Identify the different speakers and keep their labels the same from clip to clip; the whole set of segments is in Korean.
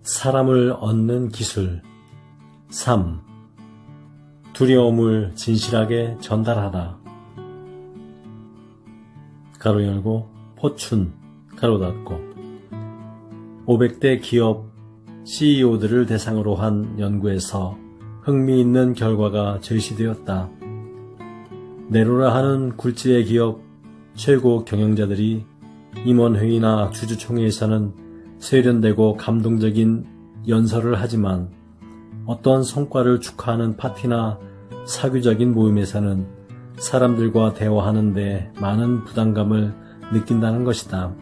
Speaker 1: 사람을 얻는 기술. 3. 두려움을 진실하게 전달하라. 가로 열고 포춘 가로 닫고 500대 기업 CEO들을 대상으로 한 연구에서 흥미있는 결과가 제시되었다. 네로라 하는 굴지의 기업 최고 경영자들이 임원회의나 주주총회에서는 세련되고 감동적인 연설을 하지만 어떤 성과를 축하하는 파티나 사교적인 모임에서는 사람들과 대화하는데 많은 부담감을 느낀다는 것이다.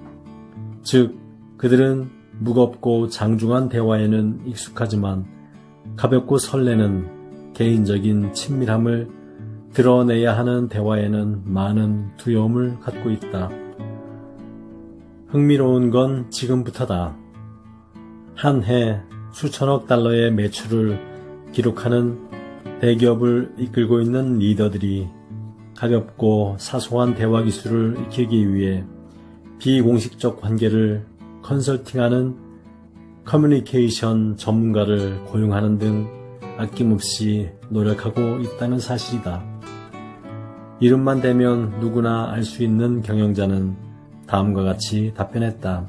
Speaker 1: 즉, 그들은 무겁고 장중한 대화에는 익숙하지만 가볍고 설레는 개인적인 친밀함을 드러내야 하는 대화에는 많은 두려움을 갖고 있다. 흥미로운 건 지금부터다. 한 해 수천억 달러의 매출을 기록하는 대기업을 이끌고 있는 리더들이 가볍고 사소한 대화 기술을 익히기 위해 비공식적 관계를 컨설팅하는 커뮤니케이션 전문가를 고용하는 등 아낌없이 노력하고 있다는 사실이다. 이름만 대면 누구나 알 수 있는 경영자는 다음과 같이 답변했다.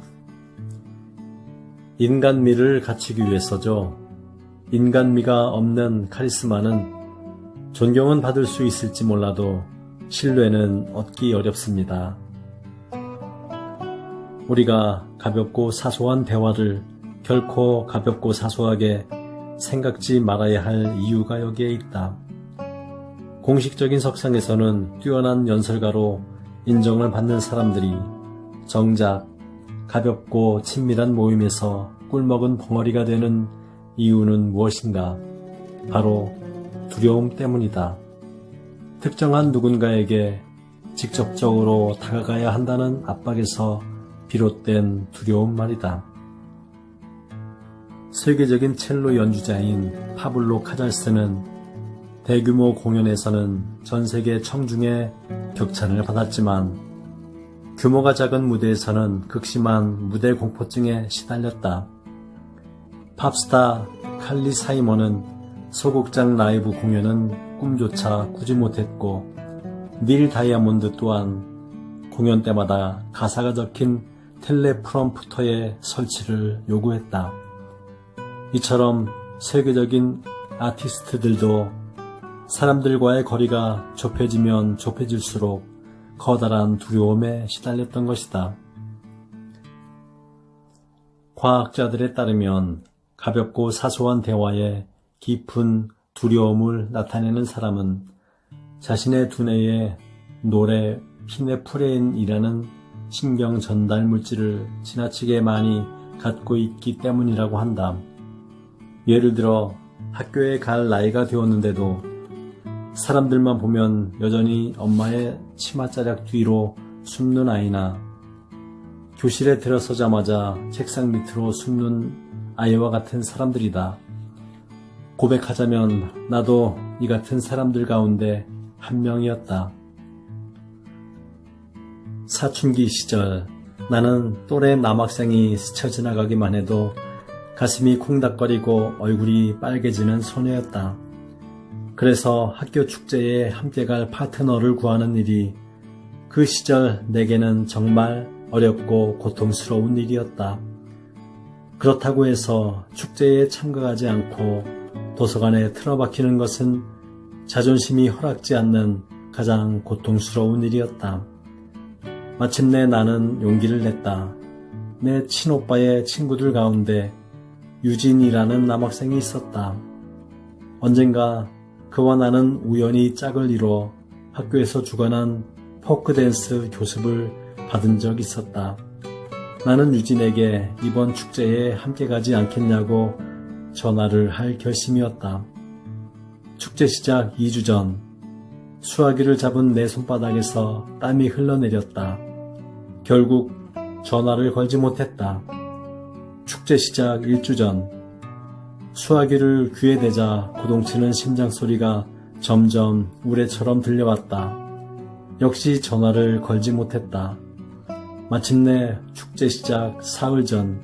Speaker 1: 인간미를 갖추기 위해서죠. 인간미가 없는 카리스마는 존경은 받을 수 있을지 몰라도 신뢰는 얻기 어렵습니다. 우리가 가볍고 사소한 대화를 결코 가볍고 사소하게 생각지 말아야 할 이유가 여기에 있다. 공식적인 석상에서는 뛰어난 연설가로 인정을 받는 사람들이 정작 가볍고 친밀한 모임에서 꿀먹은 벙어리가 되는 이유는 무엇인가? 바로 두려움 때문이다. 특정한 누군가에게 직접적으로 다가가야 한다는 압박에서 비롯된 두려움 말이다. 세계적인 첼로 연주자인 파블로 카잘스는 대규모 공연에서는 전세계 청중의 격찬을 받았지만 규모가 작은 무대에서는 극심한 무대 공포증에 시달렸다. 팝스타 칼리 사이먼은 소극장 라이브 공연은 꿈조차 꾸지 못했고 닐 다이아몬드 또한 공연 때마다 가사가 적힌 텔레프롬프터의 설치를 요구했다. 이처럼 세계적인 아티스트들도 사람들과의 거리가 좁혀지면 좁혀질수록 커다란 두려움에 시달렸던 것이다. 과학자들에 따르면 가볍고 사소한 대화에 깊은 두려움을 나타내는 사람은 자신의 두뇌에 노레피네프레인이라는 신경 전달 물질을 지나치게 많이 갖고 있기 때문이라고 한다. 예를 들어 학교에 갈 나이가 되었는데도 사람들만 보면 여전히 엄마의 치맛자락 뒤로 숨는 아이나 교실에 들어서자마자 책상 밑으로 숨는 아이와 같은 사람들이다. 고백하자면 나도 이 같은 사람들 가운데 한 명이었다. 사춘기 시절 나는 또래 남학생이 스쳐 지나가기만 해도 가슴이 쿵닥거리고 얼굴이 빨개지는 소녀였다. 그래서 학교 축제에 함께 갈 파트너를 구하는 일이 그 시절 내게는 정말 어렵고 고통스러운 일이었다. 그렇다고 해서 축제에 참가하지 않고 도서관에 틀어박히는 것은 자존심이 허락지 않는 가장 고통스러운 일이었다. 마침내 나는 용기를 냈다. 내 친오빠의 친구들 가운데 유진이라는 남학생이 있었다. 언젠가 그와 나는 우연히 짝을 이뤄 학교에서 주관한 포크댄스 교습을 받은 적 있었다. 나는 유진에게 이번 축제에 함께 가지 않겠냐고 전화를 할 결심이었다. 축제 시작 2주 전 수화기를 잡은 내 손바닥에서 땀이 흘러내렸다. 결국 전화를 걸지 못했다. 축제 시작 1주 전 수화기를 귀에 대자 고동치는 심장 소리가 점점 우레처럼 들려왔다. 역시 전화를 걸지 못했다. 마침내 축제 시작 사흘 전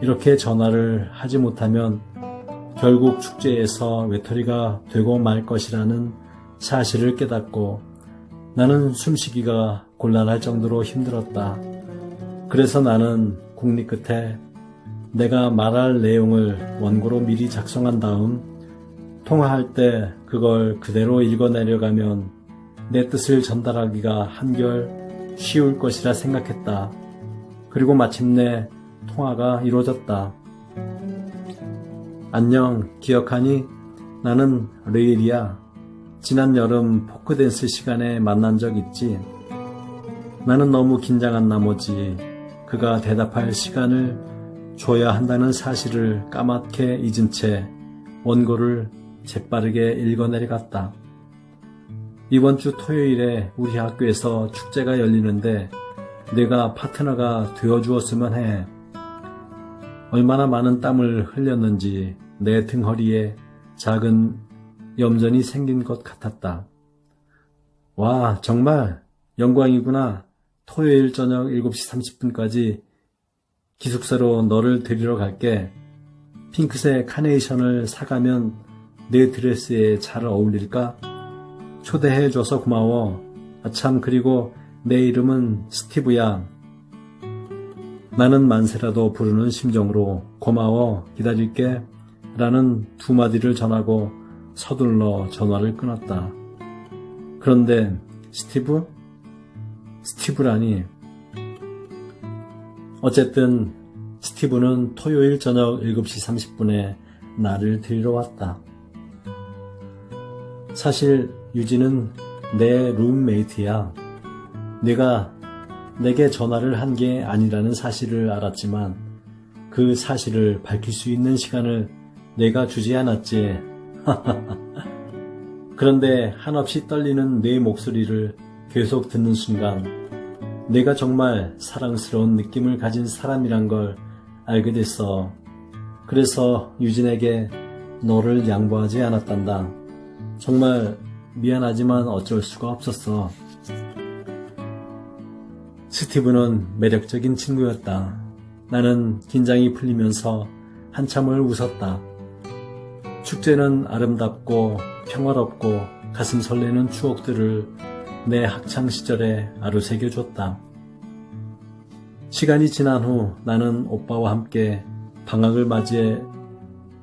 Speaker 1: 이렇게 전화를 하지 못하면 결국 축제에서 외톨이가 되고 말 것이라는 사실을 깨닫고 나는 숨쉬기가 곤란할 정도로 힘들었다. 그래서 나는 국리 끝에 내가 말할 내용을 원고로 미리 작성한 다음 통화할 때 그걸 그대로 읽어내려가면 내 뜻을 전달하기가 한결 쉬울 것이라 생각했다. 그리고 마침내 통화가 이루어졌다. 안녕, 기억하니? 나는 레일이야. 지난 여름 포크댄스 시간에 만난 적 있지? 나는 너무 긴장한 나머지 그가 대답할 시간을 줘야 한다는 사실을 까맣게 잊은 채 원고를 재빠르게 읽어내려갔다. 이번 주 토요일에 우리 학교에서 축제가 열리는데 내가 파트너가 되어주었으면 해. 얼마나 많은 땀을 흘렸는지 내 등허리에 작은 염전이 생긴 것 같았다. 와, 정말 영광이구나. 토요일 저녁 7시 30분까지 기숙사로 너를 데리러 갈게. 핑크색 카네이션을 사가면 내 드레스에 잘 어울릴까? 초대해줘서 고마워. 아참, 그리고 내 이름은 스티브야. 나는 만세라도 부르는 심정으로 고마워, 기다릴게 라는 두 마디를 전하고 서둘러 전화를 끊었다. 그런데 스티브? 스티브라니. 어쨌든 스티브는 토요일 저녁 7시 30분에 나를 데리러 왔다. 사실 유진은 내 룸메이트야. 내게 전화를 한 게 아니라는 사실을 알았지만 그 사실을 밝힐 수 있는 시간을 내가 주지 않았지. 그런데 한없이 떨리는 내 목소리를 계속 듣는 순간 내가 정말 사랑스러운 느낌을 가진 사람이란 걸 알게 됐어. 그래서 유진에게 너를 양보하지 않았단다. 정말 미안하지만 어쩔 수가 없었어. 스티브는 매력적인 친구였다. 나는 긴장이 풀리면서 한참을 웃었다. 축제는 아름답고 평화롭고 가슴 설레는 추억들을 내 학창시절에 아루새겨줬다. 시간이 지난 후 나는 오빠와 함께 방학을 맞이해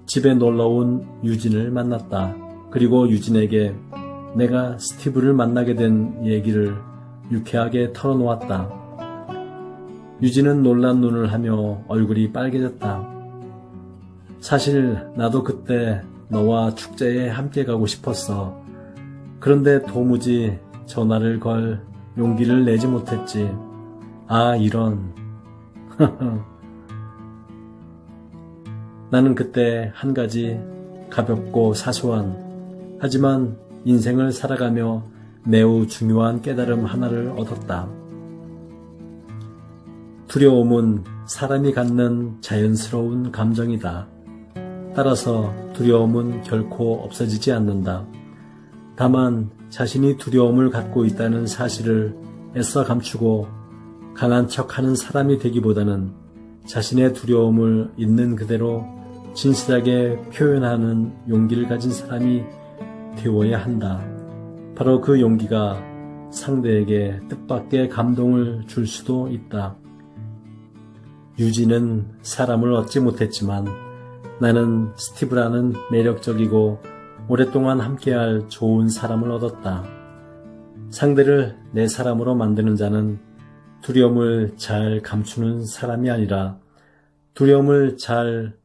Speaker 1: 집에 놀러온 유진을 만났다. 그리고 유진에게 내가 스티브를 만나게 된 얘기를 유쾌하게 털어놓았다. 유진은 놀란 눈을 하며 얼굴이 빨개졌다. 사실 나도 그때 너와 축제에 함께 가고 싶었어. 그런데 도무지 전화를 걸 용기를 내지 못했지. 아, 이런. 나는 그때 한 가지 가볍고 사소한 하지만 인생을 살아가며 매우 중요한 깨달음 하나를 얻었다. 두려움은 사람이 갖는 자연스러운 감정이다. 따라서 두려움은 결코 없어지지 않는다. 다만 자신이 두려움을 갖고 있다는 사실을 애써 감추고 강한 척하는 사람이 되기보다는 자신의 두려움을 있는 그대로 진실하게 표현하는 용기를 가진 사람이 되어야 한다. 바로 그 용기가 상대에게 뜻밖의 감동을 줄 수도 있다. 유진은 사람을 얻지 못했지만 나는 스티브라는 매력적이고 오랫동안 함께할 좋은 사람을 얻었다. 상대를 내 사람으로 만드는 자는 두려움을 잘 감추는 사람이 아니라 두려움을 잘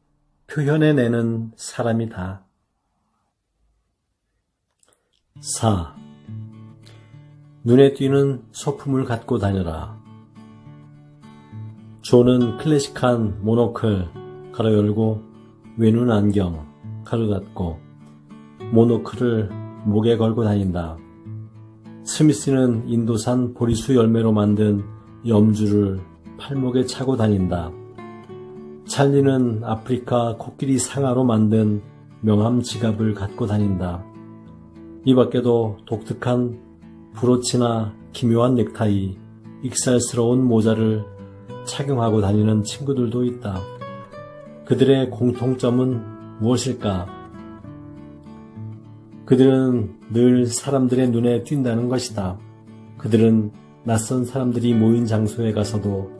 Speaker 1: 표현해내는 사람이다. 4. 눈에 띄는 소품을 갖고 다녀라. 조는 클래식한 모노클 가로 열고 외눈 안경 가로 닫고 모노클을 목에 걸고 다닌다. 스미스는 인도산 보리수 열매로 만든 염주를 팔목에 차고 다닌다. 찰리는 아프리카 코끼리 상아로 만든 명함 지갑을 갖고 다닌다. 이 밖에도 독특한 브로치나 기묘한 넥타이, 익살스러운 모자를 착용하고 다니는 친구들도 있다. 그들의 공통점은 무엇일까? 그들은 늘 사람들의 눈에 띈다는 것이다. 그들은 낯선 사람들이 모인 장소에 가서도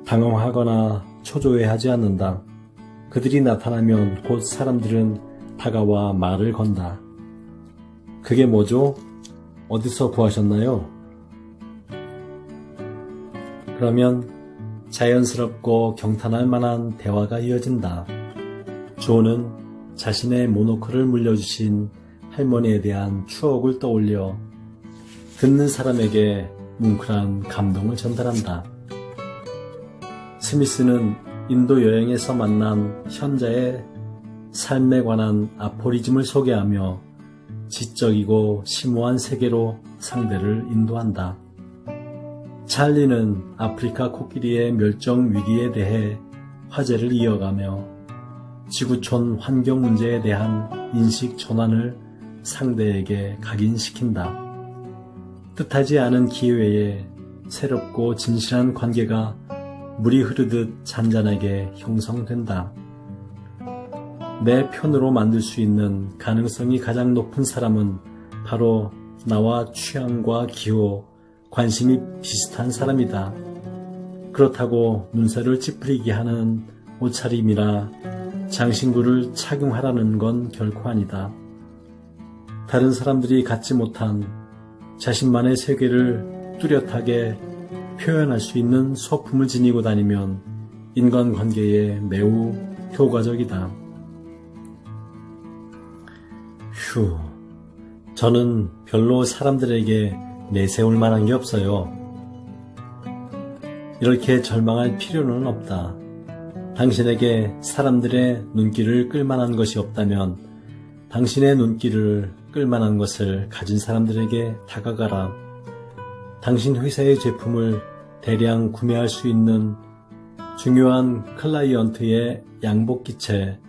Speaker 1: 당황하거나 초조해하지 않는다. 그들이 나타나면 곧 사람들은 다가와 말을 건다. 그게 뭐죠? 어디서 구하셨나요? 그러면 자연스럽고 경탄할 만한 대화가 이어진다. 조는 자신의 모노클을 물려주신 할머니에 대한 추억을 떠올려 듣는 사람에게 뭉클한 감동을 전달한다. 스미스는 인도 여행에서 만난 현자의 삶에 관한 아포리즘을 소개하며 지적이고 심오한 세계로 상대를 인도한다. 찰리는 아프리카 코끼리의 멸종 위기에 대해 화제를 이어가며 지구촌 환경 문제에 대한 인식 전환을 상대에게 각인시킨다. 뜻하지 않은 기회에 새롭고 진실한 관계가 물이 흐르듯 잔잔하게 형성된다. 내 편으로 만들 수 있는 가능성이 가장 높은 사람은 바로 나와 취향과 기호, 관심이 비슷한 사람이다. 그렇다고 눈살을 찌푸리게 하는 옷차림이나 장신구를 착용하라는 건 결코 아니다. 다른 사람들이 갖지 못한 자신만의 세계를 뚜렷하게 표현할 수 있는 소품을 지니고 다니면 인간관계에 매우 효과적이다. 휴, 저는 별로 사람들에게 내세울 만한 게 없어요. 이렇게 절망할 필요는 없다. 당신에게 사람들의 눈길을 끌만한 것이 없다면 당신의 눈길을 끌만한 것을 가진 사람들에게 다가가라. 당신 회사의 제품을 대량 구매할 수 있는 중요한 클라이언트의 양복기채,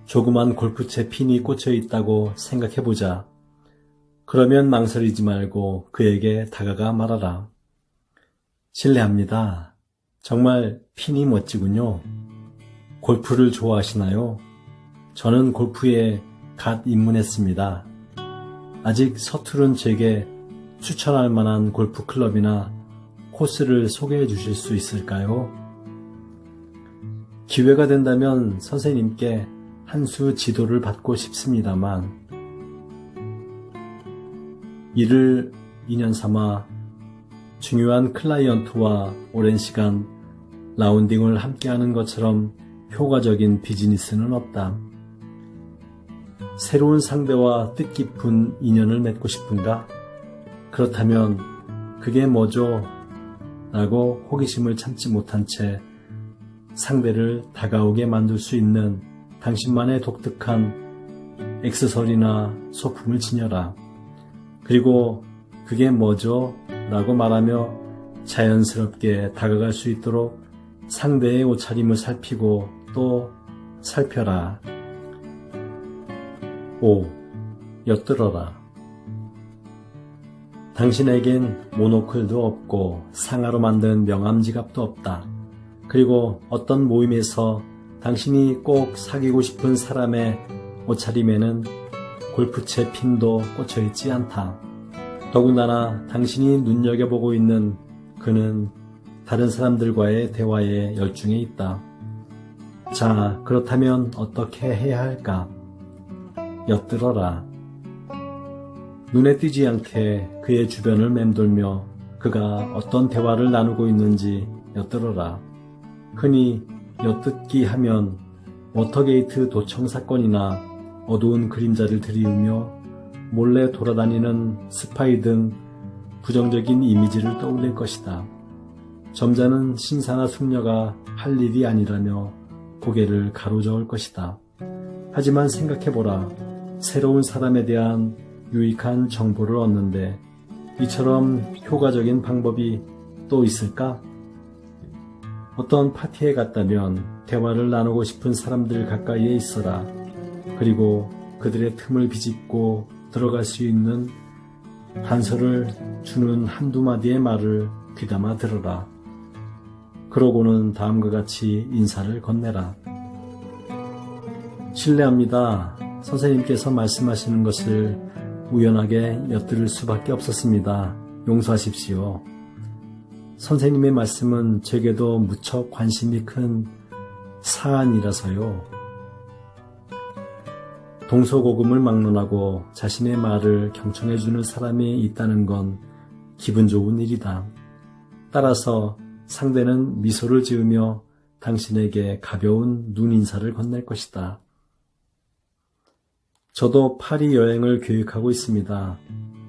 Speaker 1: 조그만 골프채 핀이 꽂혀 있다고 생각해보자. 그러면 망설이지 말고 그에게 다가가 말하라. 실례합니다. 정말 핀이 멋지군요. 골프를 좋아하시나요? 저는 골프에 갓 입문했습니다. 아직 서투른 제게 추천할 만한 골프 클럽이나 코스를 소개해 주실 수 있을까요? 기회가 된다면 선생님께 한 수 지도를 받고 싶습니다만 이를 인연 삼아 중요한 클라이언트와 오랜 시간 라운딩을 함께하는 것처럼 효과적인 비즈니스는 없다. 새로운 상대와 뜻깊은 인연을 맺고 싶은가? 그렇다면 그게 뭐죠? 라고 호기심을 참지 못한 채 상대를 다가오게 만들 수 있는 당신만의 독특한 액세서리나 소품을 지녀라. 그리고 그게 뭐죠? 라고 말하며 자연스럽게 다가갈 수 있도록 상대의 옷차림을 살피고 또 살펴라. 5. 엿들어라. 당신에겐 모노클도 없고 상아로 만든 명함 지갑도 없다. 그리고 어떤 모임에서 당신이 꼭 사귀고 싶은 사람의 옷차림에는 골프채 핀도 꽂혀있지 않다. 더군다나 당신이 눈여겨보고 있는 그는 다른 사람들과의 대화에 열중해 있다. 자, 그렇다면 어떻게 해야 할까? 엿들어라. 눈에 띄지 않게 그의 주변을 맴돌며 그가 어떤 대화를 나누고 있는지 엿들어라. 흔히 엿듣기 하면 워터게이트 도청 사건이나 어두운 그림자를 들이우며 몰래 돌아다니는 스파이 등 부정적인 이미지를 떠올릴 것이다. 점잖은 신사나 숙녀가 할 일이 아니라며 고개를 가로저을 것이다. 하지만 생각해보라. 새로운 사람에 대한 유익한 정보를 얻는데 이처럼 효과적인 방법이 또 있을까? 어떤 파티에 갔다면 대화를 나누고 싶은 사람들 가까이에 있어라. 그리고 그들의 틈을 비집고 들어갈 수 있는 단서를 주는 한두 마디의 말을 귀담아 들어라. 그러고는 다음과 같이 인사를 건네라. 실례합니다. 선생님께서 말씀하시는 것을 우연하게 엿들을 수밖에 없었습니다. 용서하십시오. 선생님의 말씀은 제게도 무척 관심이 큰 사안이라서요. 동서고금을 막론하고 자신의 말을 경청해주는 사람이 있다는 건 기분 좋은 일이다. 따라서 상대는 미소를 지으며 당신에게 가벼운 눈인사를 건넬 것이다. 저도 파리 여행을 계획하고 있습니다.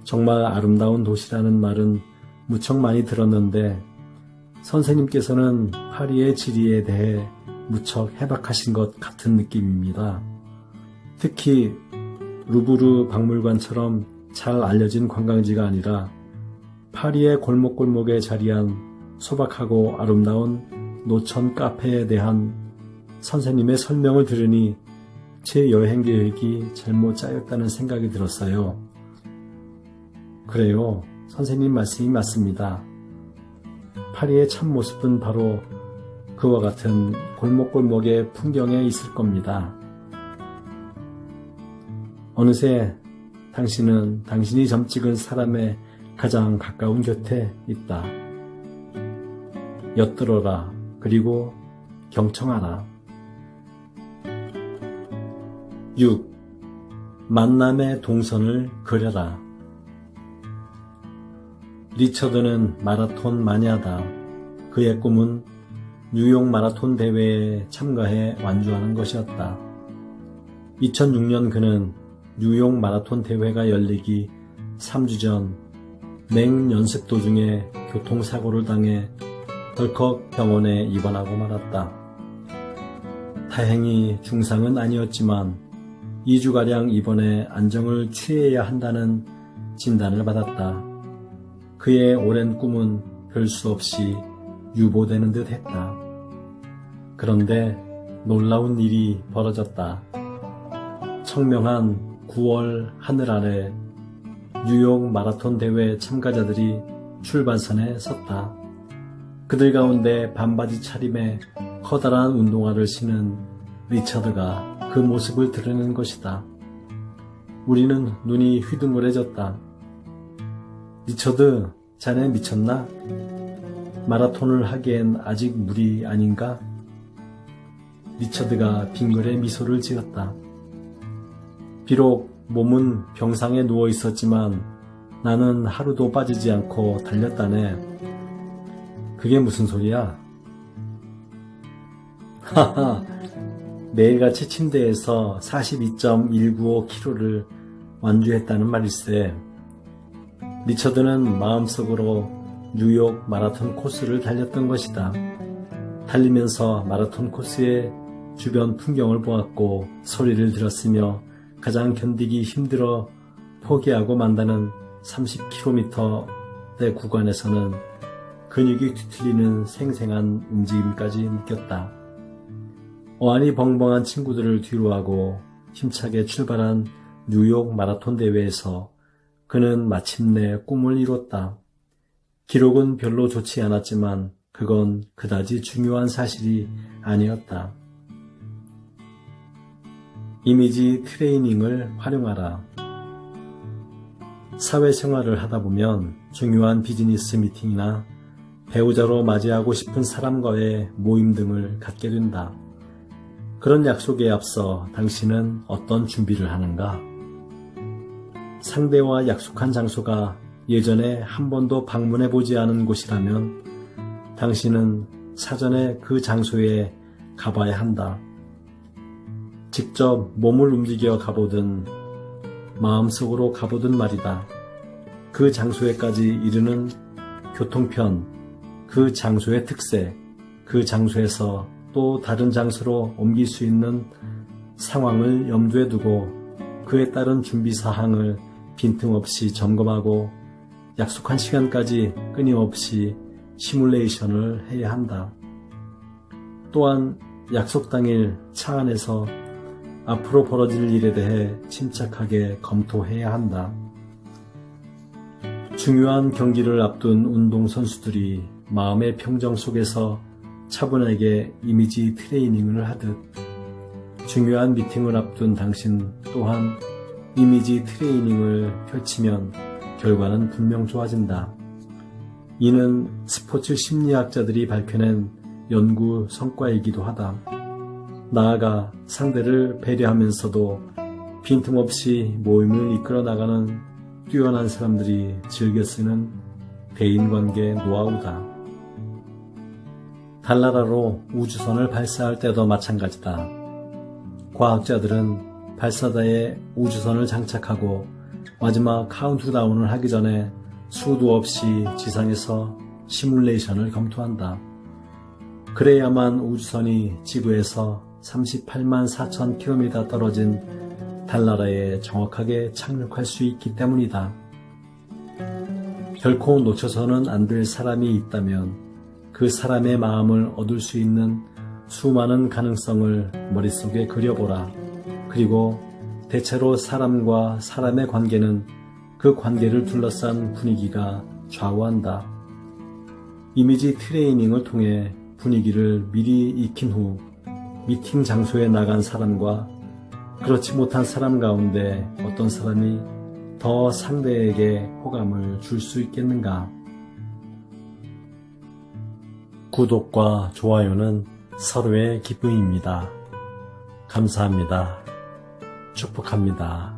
Speaker 1: 정말 아름다운 도시라는 말은 무척 많이 들었는데 선생님께서는 파리의 지리에 대해 무척 해박하신 것 같은 느낌입니다. 특히 루브르 박물관처럼 잘 알려진 관광지가 아니라 파리의 골목골목에 자리한 소박하고 아름다운 노천 카페에 대한 선생님의 설명을 들으니 제 여행 계획이 잘못 짜였다는 생각이 들었어요. 그래요. 선생님 말씀이 맞습니다. 파리의 참모습은 바로 그와 같은 골목골목의 풍경에 있을 겁니다. 어느새 당신은 당신이 점찍은 사람의 가장 가까운 곁에 있다. 엿들어라. 그리고 경청하라. 6. 만남의 동선을 그려라. 리처드는 마라톤 마니아다. 그의 꿈은 뉴욕 마라톤 대회에 참가해 완주하는 것이었다. 2006년 그는 뉴욕 마라톤 대회가 열리기 3주 전 맹연습 도중에 교통사고를 당해 덜컥 병원에 입원하고 말았다. 다행히 중상은 아니었지만 2주가량 입원해 안정을 취해야 한다는 진단을 받았다. 그의 오랜 꿈은 별 수 없이 유보되는 듯 했다. 그런데 놀라운 일이 벌어졌다. 청명한 9월 하늘 아래 뉴욕 마라톤 대회 참가자들이 출발선에 섰다. 그들 가운데 반바지 차림에 커다란 운동화를 신은 리처드가 그 모습을 드러낸 것이다. 우리는 눈이 휘둥그레졌다. 리처드, 자네 미쳤나? 마라톤을 하기엔 아직 무리 아닌가? 리처드가 빙그레 미소를 지었다. 비록 몸은 병상에 누워 있었지만 나는 하루도 빠지지 않고 달렸다네. 그게 무슨 소리야? 하하, 매일같이 침대에서 42.195km를 완주했다는 말일세. 리처드는 마음속으로 뉴욕 마라톤 코스를 달렸던 것이다. 달리면서 마라톤 코스의 주변 풍경을 보았고 소리를 들었으며 가장 견디기 힘들어 포기하고 만다는 30km의 구간에서는 근육이 뒤틀리는 생생한 움직임까지 느꼈다. 어안이 벙벙한 친구들을 뒤로하고 힘차게 출발한 뉴욕 마라톤 대회에서 그는 마침내 꿈을 이뤘다. 기록은 별로 좋지 않았지만 그건 그다지 중요한 사실이 아니었다. 이미지 트레이닝을 활용하라. 사회생활을 하다 보면 중요한 비즈니스 미팅이나 배우자로 맞이하고 싶은 사람과의 모임 등을 갖게 된다. 그런 약속에 앞서 당신은 어떤 준비를 하는가? 상대와 약속한 장소가 예전에 한 번도 방문해보지 않은 곳이라면 당신은 사전에 그 장소에 가봐야 한다. 직접 몸을 움직여 가보든 마음속으로 가보든 말이다. 그 장소에까지 이르는 교통편, 그 장소의 특색, 그 장소에서 또 다른 장소로 옮길 수 있는 상황을 염두에 두고 그에 따른 준비사항을 빈틈없이 점검하고 약속한 시간까지 끊임없이 시뮬레이션을 해야 한다. 또한 약속 당일 차 안에서 앞으로 벌어질 일에 대해 침착하게 검토해야 한다. 중요한 경기를 앞둔 운동선수들이 마음의 평정 속에서 차분하게 이미지 트레이닝을 하듯 중요한 미팅을 앞둔 당신 또한 이미지 트레이닝을 펼치면 결과는 분명 좋아진다. 이는 스포츠 심리학자들이 밝혀낸 연구 성과이기도 하다. 나아가 상대를 배려하면서도 빈틈없이 모임을 이끌어 나가는 뛰어난 사람들이 즐겨 쓰는 대인관계 노하우다. 달나라로 우주선을 발사할 때도 마찬가지다. 과학자들은 발사대에 우주선을 장착하고 마지막 카운트다운을 하기 전에 수도 없이 지상에서 시뮬레이션을 검토한다. 그래야만 우주선이 지구에서 38만 4천 km 떨어진 달나라에 정확하게 착륙할 수 있기 때문이다. 결코 놓쳐서는 안 될 사람이 있다면 그 사람의 마음을 얻을 수 있는 수많은 가능성을 머릿속에 그려보라. 그리고 대체로 사람과 사람의 관계는 그 관계를 둘러싼 분위기가 좌우한다. 이미지 트레이닝을 통해 분위기를 미리 익힌 후 미팅 장소에 나간 사람과 그렇지 못한 사람 가운데 어떤 사람이 더 상대에게 호감을 줄 수 있겠는가? 구독과 좋아요는 서로의 기쁨입니다. 감사합니다. 축복합니다.